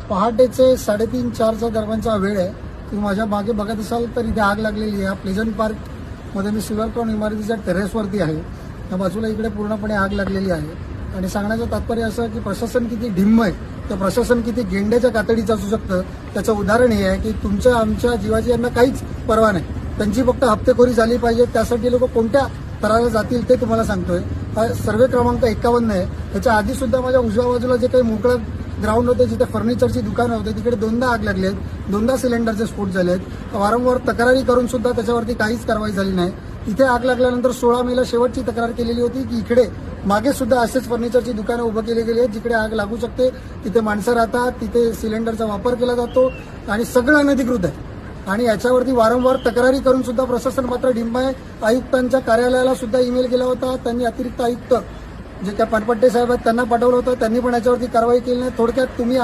पहाटेचे 3:30-4च्या दरम्यानचा वेळ आहे. तुम्ही माझ्या मागे बघत असाल तर इथे आग लागलेली आहे. प्लेझंट पार्कमध्ये मी सिल्वर क्राउन इमारतीच्या टेरेसवरती आहे. त्या बाजूला इकडे पूर्णपणे आग लागलेली आहे. आणि सांगण्याचं तात्पर्य असं की प्रशासन किती ढिम्म आहे, तर प्रशासन किती गेंड्याच्या कातडीचं असू शकतं त्याचं उदाहरण हे आहे की तुमच्या आमच्या जीवाची यांना काहीच पर्वा नाही. त्यांची फक्त हप्तेखोरी झाली पाहिजे. त्यासाठी लोक कोणत्या तराला जातील ते तुम्हाला सांगतोय. हा सर्वे क्रमांक 51 आहे. त्याच्या आधी सुद्धा माझ्या उजव्या बाजूला जे काही मोकळं ग्राउंड होते, जिथे फर्निचरची दुकानं होते, तिकडे 2दा आग लागली आहेत. 2दा सिलेंडरचे स्फोट झाले आहेत. वारंवार तक्रारी करून सुद्धा त्याच्यावरती काहीच कारवाई झाली नाही. इथे आग लागल्यानंतर 16 मेला शेवटची तक्रार केलेली होती की इकडे मागे सुद्धा असेच फर्निचरची दुकानं उभं केली गेली आहेत जिकडे आग लागू शकते. तिथे माणसं राहतात, तिथे सिलेंडरचा वापर केला जातो आणि सगळं अनधिकृत आहे. आणि याच्यावरती वारंवार तक्रारी करून सुद्धा प्रशासन मात्र ढिम्म आहे. आयुक्तांच्या कार्यालयाला सुद्धा ईमेल गेला होता. त्यांनी अतिरिक्त आयुक्त जे काय पानपट्टे साहेब आहेत त्यांना पाठवलं होतं. त्यांनी पण याच्यावरती कारवाई केली नाही. थोडक्यात तुम्ही